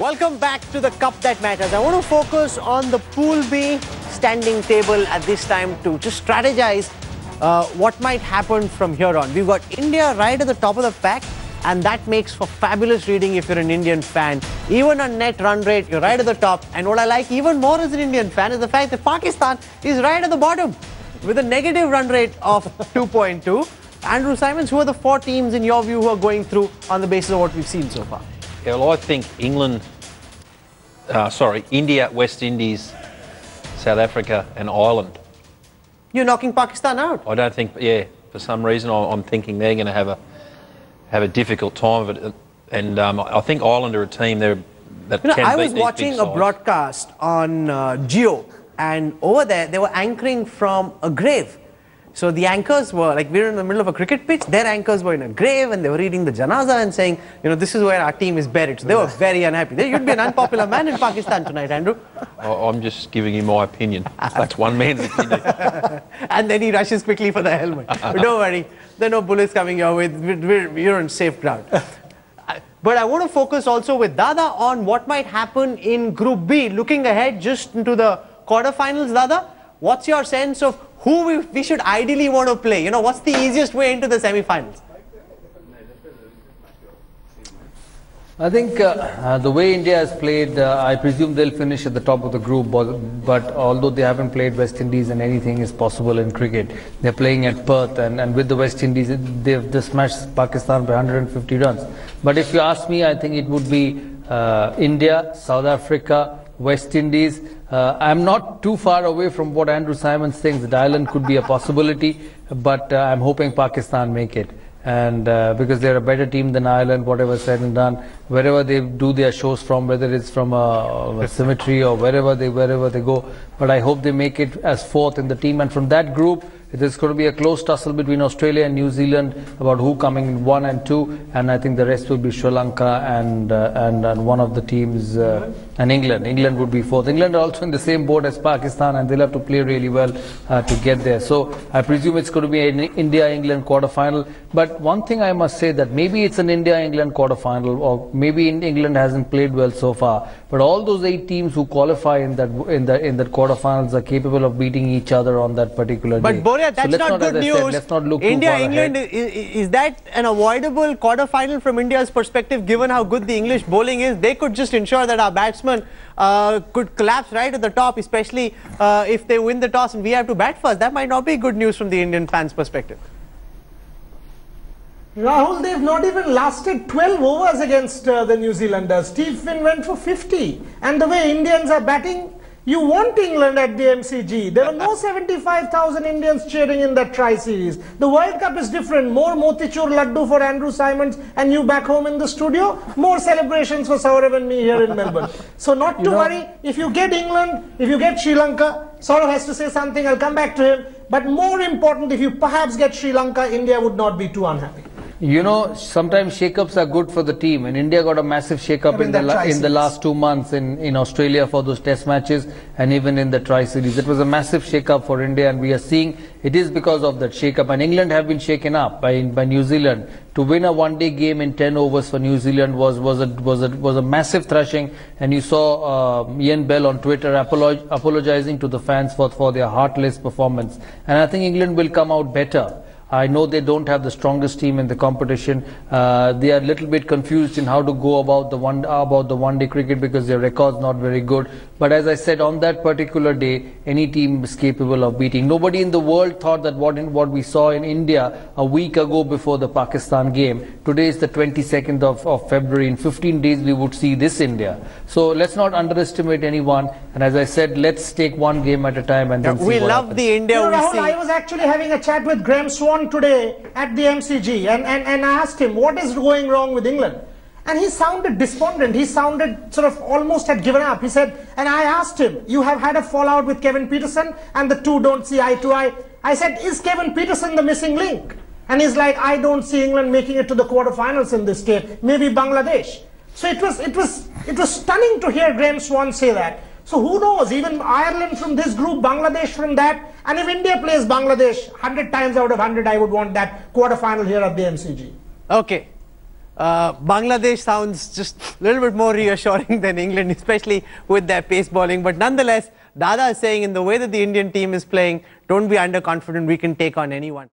Welcome back to the Cup That Matters. I want to focus on the Pool B standing table at this time to just strategize what might happen from here on. We've got India right at the top of the pack, and that makes for fabulous reading if you're an Indian fan. Even on net run rate, you're right at the top. And what I like even more as an Indian fan is the fact that Pakistan is right at the bottom with a negative run rate of 2.2. Andrew Simons, who are the four teams in your view who are going through on the basis of what we've seen so far? Yeah, well, I think India, West Indies, South Africa and Ireland. You're knocking Pakistan out? I don't think, yeah, for some reason I'm thinking they're going to have a difficult time of it. And I think Ireland are a team that can beat these big sides. I was watching a broadcast on Geo, and over there they were anchoring from a grave. So the anchors were, like, we were in the middle of a cricket pitch, their anchors were in a grave and they were reading the janaza and saying, you know, this is where our team is buried. So they were very unhappy. You'd be an unpopular man in Pakistan tonight, Andrew. I'm just giving you my opinion. That's one man's opinion. And then he rushes quickly for the helmet. But don't worry, there are no bullets coming your way. You're on safe ground. But I want to focus also with Dada on what might happen in Group B. Looking ahead just into the quarterfinals, Dada, what's your sense of who we should ideally want to play? You know, what's the easiest way into the semi-finals? I think the way India has played, I presume they'll finish at the top of the group, but although they haven't played West Indies and anything is possible in cricket, they're playing at Perth, and with the West Indies, they've smashed Pakistan by 150 runs. But if you ask me, I think it would be India, South Africa, West Indies. I'm not too far away from what Andrew Simons thinks that Ireland could be a possibility, but I'm hoping Pakistan make it. And because they're a better team than Ireland, whatever said and done, wherever they do their shows from, whether it's from a cemetery or wherever they go, but I hope they make it as fourth in the team. And from that group, there's going to be a close tussle between Australia and New Zealand about who coming in 1 and 2, and I think the rest will be Sri Lanka and one of the teams, and England. England would be fourth. England are also in the same boat as Pakistan, and they'll have to play really well to get there. So I presume it's going to be an India-England quarterfinal. But one thing I must say, that maybe it's an India-England quarterfinal, or maybe England hasn't played well so far. But all those 8 teams who qualify in that quarterfinals are capable of beating each other on that particular day. But that's not good news. Let's not look India, too far England, ahead. is that an avoidable quarterfinal from India's perspective, given how good the English bowling is? They could just ensure that our batsmen could collapse right at the top, especially if they win the toss and we have to bat first. That might not be good news from the Indian fans' perspective. Rahul, they've not even lasted 12 overs against the New Zealanders. Steve Finn went for 50. And the way Indians are batting, you want England at the MCG. There were no 75,000 Indians cheering in that tri-series. The World Cup is different. More Motichur Laddu for Andrew Simons and you back home in the studio. More celebrations for Saurav and me here in Melbourne. So not to worry. If you get England, if you get Sri Lanka, Saurav has to say something. I'll come back to him. But more important, if you perhaps get Sri Lanka, India would not be too unhappy. You know, sometimes shake-ups are good for the team, and India got a massive shake-up in the last 2 months in Australia for those test matches, and even in the tri-series. It was a massive shake-up for India, and we are seeing it is because of that shake-up. And England have been shaken up by New Zealand. To win a one-day game in 10 overs for New Zealand was a massive thrashing, and you saw Ian Bell on Twitter apologizing to the fans for their heartless performance. And I think England will come out better. I know they don't have the strongest team in the competition. They are a little bit confused in how to go about the one-day cricket because their record's not very good. But as I said, on that particular day, any team is capable of beating. Nobody in the world thought that what we saw in India a week ago before the Pakistan game. Today is the 22nd of February. In 15 days, we would see this India. So let's not underestimate anyone. And as I said, let's take one game at a time and then see what happens. We love the India we Rahul, see. I was actually having a chat with Graham Swan today at the MCG, and I asked him what is going wrong with England, and he sounded despondent. He sounded sort of almost had given up. He said, and I asked him, you have had a fallout with Kevin Peterson and the two don't see eye to eye. I said, is Kevin Peterson the missing link? And he's like, I don't see England making it to the quarterfinals in this case, maybe Bangladesh. So it was stunning to hear Graham Swan say that. So who knows, even Ireland from this group, Bangladesh from that, and if India plays Bangladesh 100 times out of 100, I would want that quarterfinal here at the MCG. Okay. Bangladesh sounds just a little bit more reassuring than England, especially with their pace bowling. But nonetheless, Dada is saying in the way that the Indian team is playing, don't be underconfident, we can take on anyone.